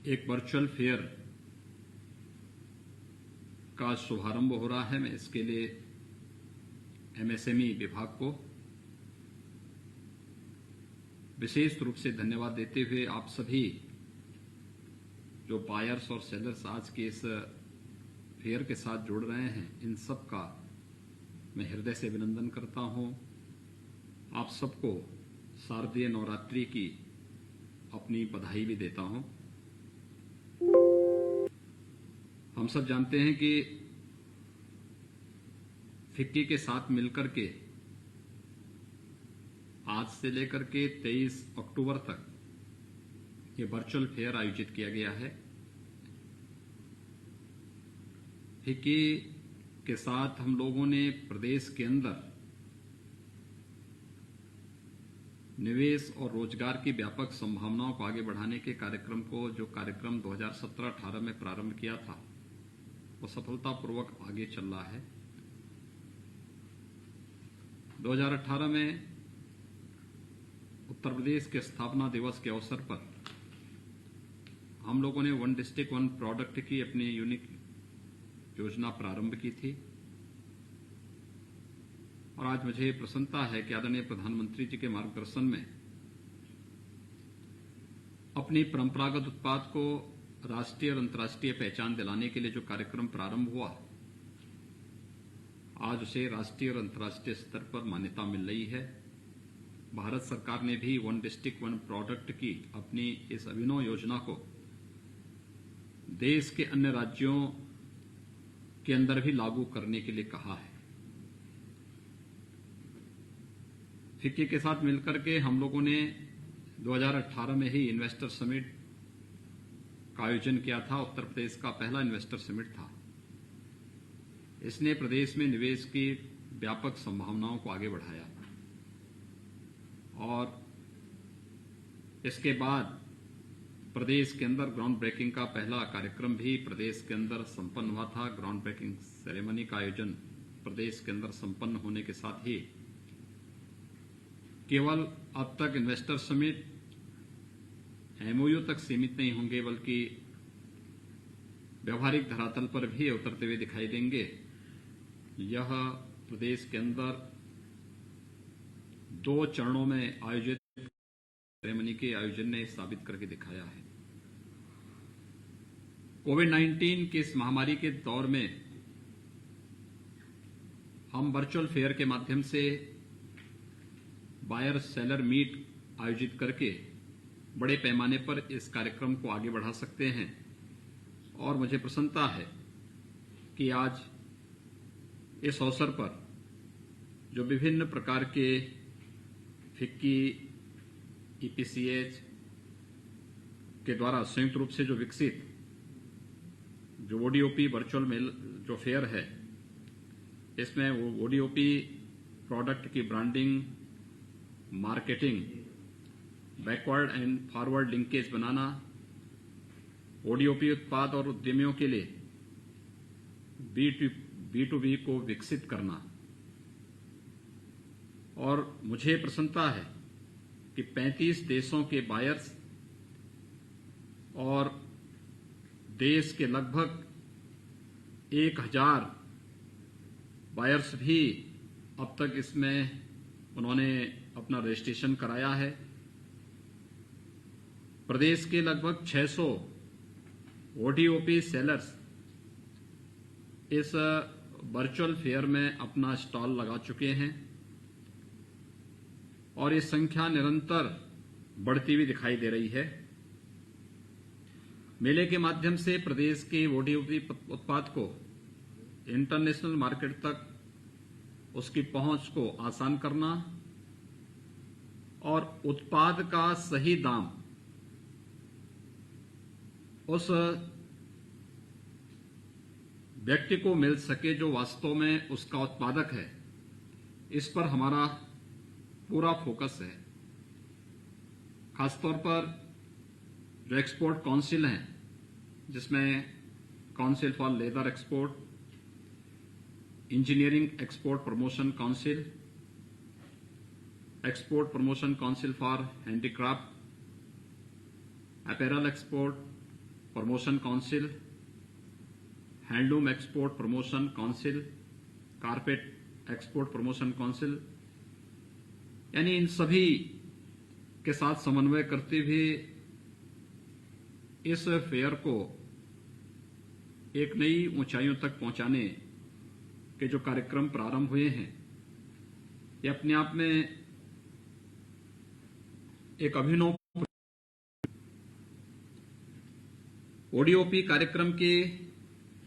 एक virtual fair का शुभारंभ हो रहा है। मैं इसके लिए एमएसएमई विभाग को विशेष रूप से धन्यवाद देते हुए आप सभी जो बायर्स और सेलर्स आज के इस फेयर के साथ जुड़ रहे हैं, इन सब का मैं हृदय से अभिनंदन करता हूं। आप सबको शारदीय नवरात्रि की अपनी बधाई भी देता हूं। हम सब जानते हैं कि फिक्की के साथ मिलकर के आज से लेकर के 23 अक्टूबर तक ये वर्चुअल फेयर आयोजित किया गया है। फिक्की के साथ हम लोगों ने प्रदेश के अंदर निवेश और रोजगार की व्यापक संभावनाओं को आगे बढ़ाने के कार्यक्रम को, जो कार्यक्रम 2017-18 में प्रारंभ किया था, वो सफलतापूर्वक आगे चल रहा है। 2018 में उत्तर प्रदेश के स्थापना दिवस के अवसर पर हम लोगों ने वन डिस्ट्रिक्ट वन प्रोडक्ट की अपनी यूनिक योजना प्रारंभ की थी और आज मुझे प्रसन्नता है कि आदरणीय प्रधानमंत्री जी के मार्गदर्शन में अपनी परंपरागत उत्पाद को राष्ट्रीय और अंतर्राष्ट्रीय पहचान दिलाने के लिए जो कार्यक्रम प्रारंभ हुआ, आज उसे राष्ट्रीय और अंतर्राष्ट्रीय स्तर पर मान्यता मिल रही है। भारत सरकार ने भी वन डिस्ट्रिक्ट वन प्रोडक्ट की अपनी इस अभिनव योजना को देश के अन्य राज्यों के अंदर भी लागू करने के लिए कहा है। फिक्की के साथ मिलकर के हम लोगों ने 2018 में ही इन्वेस्टर समिट का आयोजन किया था। उत्तर प्रदेश का पहला इन्वेस्टर समिट था। इसने प्रदेश में निवेश की व्यापक संभावनाओं को आगे बढ़ाया और इसके बाद प्रदेश के अंदर ग्राउंड ब्रेकिंग का पहला कार्यक्रम भी प्रदेश के अंदर संपन्न हुआ था। ग्राउंड ब्रेकिंग सेरेमनी का आयोजन प्रदेश के अंदर संपन्न होने के साथ ही केवल अब तक इन्वेस्टर समिट एमओयू तक सीमित नहीं होंगे, बल्कि व्यवहारिक धरातल पर भी उतरते हुए दिखाई देंगे। यह प्रदेश के अंदर 2 चरणों में आयोजित सेरेमनी के आयोजन ने साबित करके दिखाया है। कोविड-19 की इस महामारी के दौर में हम वर्चुअल फेयर के माध्यम से बायर सेलर मीट आयोजित करके बड़े पैमाने पर इस कार्यक्रम को आगे बढ़ा सकते हैं और मुझे प्रसन्नता है कि आज इस अवसर पर जो विभिन्न प्रकार के फिक्की, ईपीसीएच के द्वारा संयुक्त रूप से जो विकसित जो ओडीओपी वर्चुअल मेल जो फेयर है, इसमें ओडीओपी प्रोडक्ट की branding, marketing, backward and forward linkage banana, ODOP उत्पाद और उद्यमियों के लिए B2B को विकसित करना। और मुझे प्रसन्नता है कि 35 देशों के बायर्स और देश के लगभग 1000 बायर्स भी अब तक इसमें उन्होंने अपना रजिस्ट्रेशन कराया है। प्रदेश के लगभग 600 ओडीओपी सेलर्स इस वर्चुअल फेयर में अपना स्टॉल लगा चुके हैं और ये संख्या निरंतर बढ़ती हुई दिखाई दे रही है। मेले के माध्यम से प्रदेश के ओडीओपी उत्पाद को इंटरनेशनल मार्केट तक उसकी पहुंच को आसान करना और उत्पाद का सही दाम उस व्यक्ति को मिल सके जो वास्तव में उसका उत्पादक है, इस पर हमारा पूरा फोकस है। खासतौर पर जो एक्सपोर्ट काउंसिल है, जिसमें council for leather export, engineering export promotion council, export promotion council for handicraft, apparel export, promotion council, handloom export promotion council, carpet export promotion council, यानी इन सभी के साथ समन्वय करते हुए इस फेयर को एक नई ऊंचाइयों तक पहुंचाने के जो कार्यक्रम प्रारंभ हुए हैं, ये अपने आप में एक अभिनव ओडीओपी कार्यक्रम के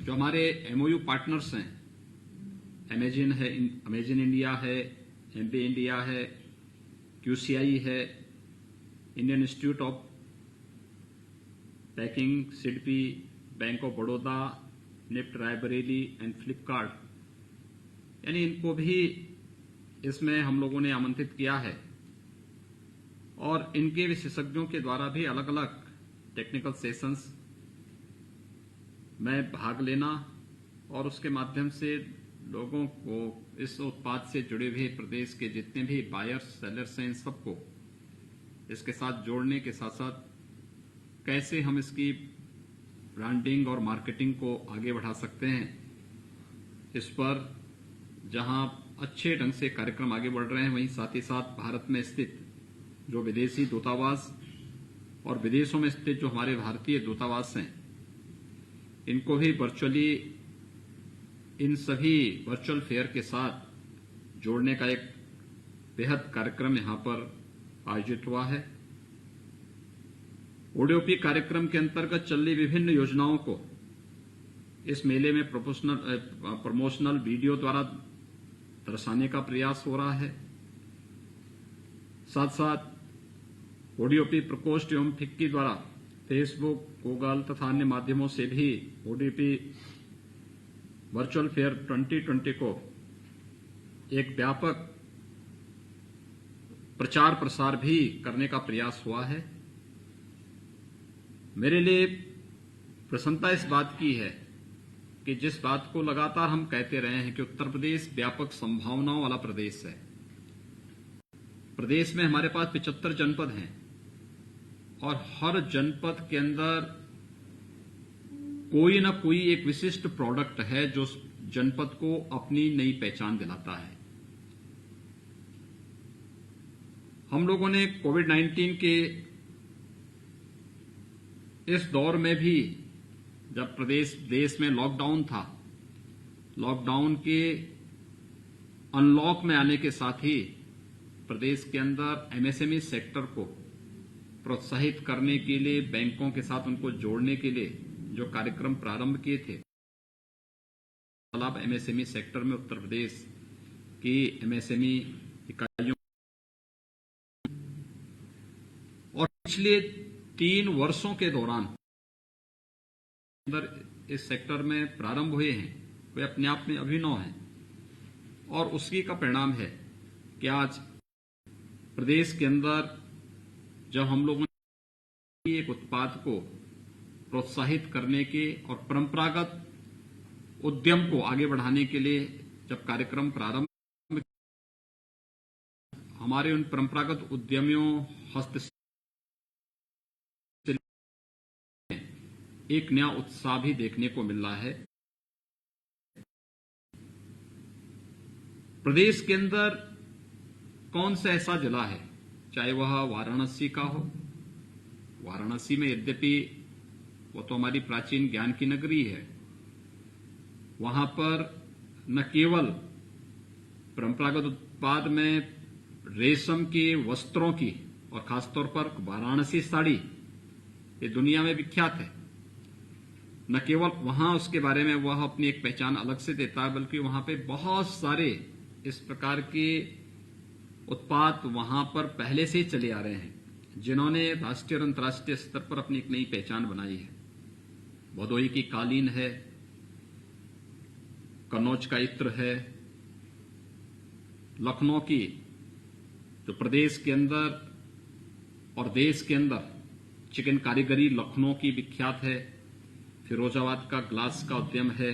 जो हमारे एमओयू पार्टनर्स हैं, अमेजिन इंडिया है, एमबी इंडिया है, क्यूसीआई है, Indian Institute of Packing, SIDBI, Bank of Baroda, NIFT Raebareli and Flipkart, यानी इनको भी इसमें हम लोगों ने आमंत्रित किया है और इनके विशेषज्ञों के द्वारा भी अलग अलग टेक्निकल सेशंस में भाग लेना और उसके माध्यम से लोगों को इस उत्पाद से जुड़े हुए प्रदेश के जितने भी बायर्स सेलर्स हैं, इन सबको इसके साथ जोड़ने के साथ साथ कैसे हम इसकी ब्रांडिंग और मार्केटिंग को आगे बढ़ा सकते हैं, इस पर जहां अच्छे ढंग से कार्यक्रम आगे बढ़ रहे हैं, वहीं साथ ही साथ भारत में स्थित जो विदेशी दूतावास और विदेशों में स्थित जो हमारे भारतीय दूतावास हैं, इनको भी वर्चुअली इन सभी वर्चुअल फेयर के साथ जोड़ने का एक बेहद कार्यक्रम यहां पर आयोजित हुआ है। ओडीओपी कार्यक्रम के अंतर्गत चल रही विभिन्न योजनाओं को इस मेले में प्रमोशनल वीडियो द्वारा दर्शाने का प्रयास हो रहा है। साथ साथ ओडीओपी प्रकोष्ठ एवं फिक्की द्वारा फेसबुक, गूगल तथा अन्य माध्यमों से भी ओडीओपी वर्चुअल फेयर 2020 को एक व्यापक प्रचार प्रसार भी करने का प्रयास हुआ है। मेरे लिए प्रसन्नता इस बात की है कि जिस बात को लगातार हम कहते रहे हैं कि उत्तर प्रदेश व्यापक संभावनाओं वाला प्रदेश है। प्रदेश में हमारे पास 75 जनपद हैं और हर जनपद के अंदर कोई न कोई एक विशिष्ट प्रोडक्ट है जो जनपद को अपनी नई पहचान दिलाता है। हम लोगों ने कोविड-19 के इस दौर में भी, जब देश में लॉकडाउन था, लॉकडाउन के अनलॉक में आने के साथ ही प्रदेश के अंदर एमएसएमई सेक्टर को प्रोत्साहित करने के लिए, बैंकों के साथ उनको जोड़ने के लिए जो कार्यक्रम प्रारंभ किए थे, लाभ एमएसएमई सेक्टर में उत्तर प्रदेश की एमएसएमई इकाइयों और पिछले 3 वर्षों के दौरान अंदर इस सेक्टर में प्रारंभ हुए हैं, वे अपने आप में अभिनव हैं और उसी का परिणाम है कि आज प्रदेश के अंदर जब हम लोगों ने एक उत्पाद को प्रोत्साहित करने के और परंपरागत उद्यम को आगे बढ़ाने के लिए जब कार्यक्रम प्रारंभ, हमारे उन परंपरागत उद्यमियों हस्तशिल्प एक नया उत्साह भी देखने को मिल रहा है। प्रदेश के अंदर कौन सा ऐसा जिला है, चाहे वह वाराणसी का हो, वाराणसी में यद्यपि वो तो हमारी प्राचीन ज्ञान की नगरी है, वहां पर न केवल परंपरागत उत्पाद में रेशम के वस्त्रों की और खासतौर पर वाराणसी साड़ी ये दुनिया में विख्यात है, न केवल वहां उसके बारे में वह अपनी एक पहचान अलग से देता है, बल्कि वहां पे बहुत सारे इस प्रकार के उत्पाद वहां पर पहले से ही चले आ रहे हैं, जिन्होंने राष्ट्रीय और अंतर्राष्ट्रीय स्तर पर अपनी एक नई पहचान बनाई है। भदोही की कालीन है, कन्नौज का इत्र है, लखनऊ की जो प्रदेश के अंदर और देश के अंदर चिकन कारीगरी लखनऊ की विख्यात है, फिरोजाबाद का ग्लास का उद्यम है,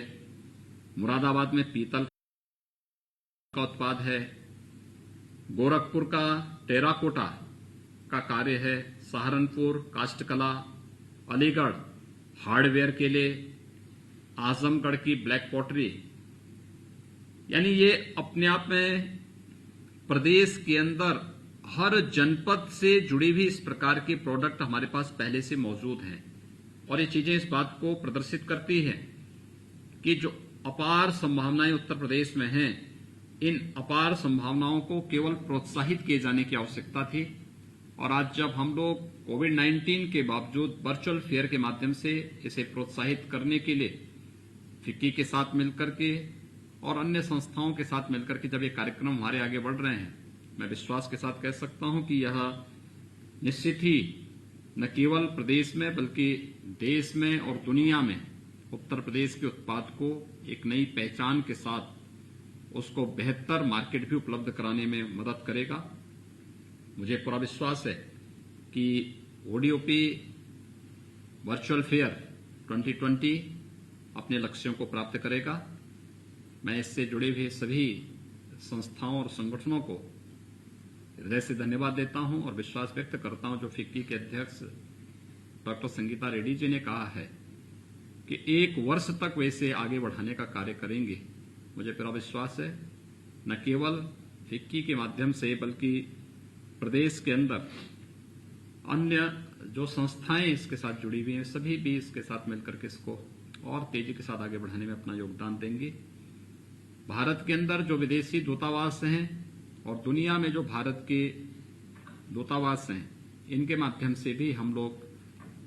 मुरादाबाद में पीतल का उत्पाद है, गोरखपुर का टेराकोटा का कार्य है, सहारनपुर काष्ठकला, अलीगढ़ हार्डवेयर के लिए आजमगढ़ की ब्लैक पॉटरी, यानी ये अपने आप में प्रदेश के अंदर हर जनपद से जुड़ी हुई इस प्रकार के प्रोडक्ट हमारे पास पहले से मौजूद हैं। और ये चीजें इस बात को प्रदर्शित करती हैं कि जो अपार संभावनाएं उत्तर प्रदेश में हैं, इन अपार संभावनाओं को केवल प्रोत्साहित किए जाने की आवश्यकता थी। और आज जब हम लोग कोविड-19 के बावजूद वर्चुअल फेयर के माध्यम से इसे प्रोत्साहित करने के लिए फिक्की के साथ मिलकर के और अन्य संस्थाओं के साथ मिलकर के जब ये कार्यक्रम हमारे आगे बढ़ रहे हैं, मैं विश्वास के साथ कह सकता हूं कि यह निश्चित ही न केवल प्रदेश में बल्कि देश में और दुनिया में उत्तर प्रदेश के उत्पाद को एक नई पहचान के साथ उसको बेहतर मार्केट भी उपलब्ध कराने में मदद करेगा। मुझे पूरा विश्वास है कि ओडीओपी वर्चुअल फेयर 2020 अपने लक्ष्यों को प्राप्त करेगा। मैं इससे जुड़े हुए सभी संस्थाओं और संगठनों को हृदय से धन्यवाद देता हूं और विश्वास व्यक्त करता हूं जो फिक्की के अध्यक्ष डॉक्टर संगीता रेड्डी जी ने कहा है कि 1 वर्ष तक वे इसे आगे बढ़ाने का कार्य करेंगे। मुझे पूरा विश्वास है न केवल फिक्की के माध्यम से बल्कि प्रदेश के अंदर अन्य जो संस्थाएं इसके साथ जुड़ी हुई हैं सभी भी इसके साथ मिलकर के इसको और तेजी के साथ आगे बढ़ाने में अपना योगदान देंगे। भारत के अंदर जो विदेशी दूतावास हैं और दुनिया में जो भारत के दूतावास हैं, इनके माध्यम से भी हम लोग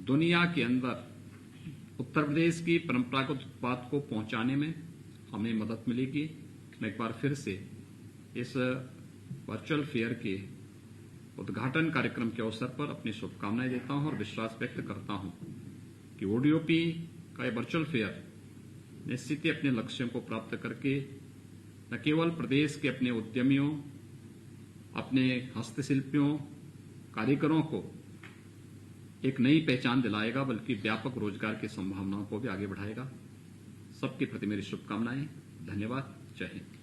दुनिया के अंदर उत्तर प्रदेश की परंपरागत उत्पाद को पहुंचाने में हमें मदद मिलेगी। मैं एक बार फिर से इस वर्चुअल फेयर के उद्घाटन कार्यक्रम के अवसर पर अपनी शुभकामनाएं देता हूं और विश्वास व्यक्त करता हूं कि ओडीओपी का यह वर्चुअल फेयर निश्चित ही अपने लक्ष्यों को प्राप्त करके न केवल प्रदेश के अपने उद्यमियों, अपने हस्तशिल्पियों, कारीगरों को एक नई पहचान दिलाएगा बल्कि व्यापक रोजगार की संभावनाओं को भी आगे बढ़ाएगा। सबके प्रति मेरी शुभकामनाएं। धन्यवाद। जय हिंद।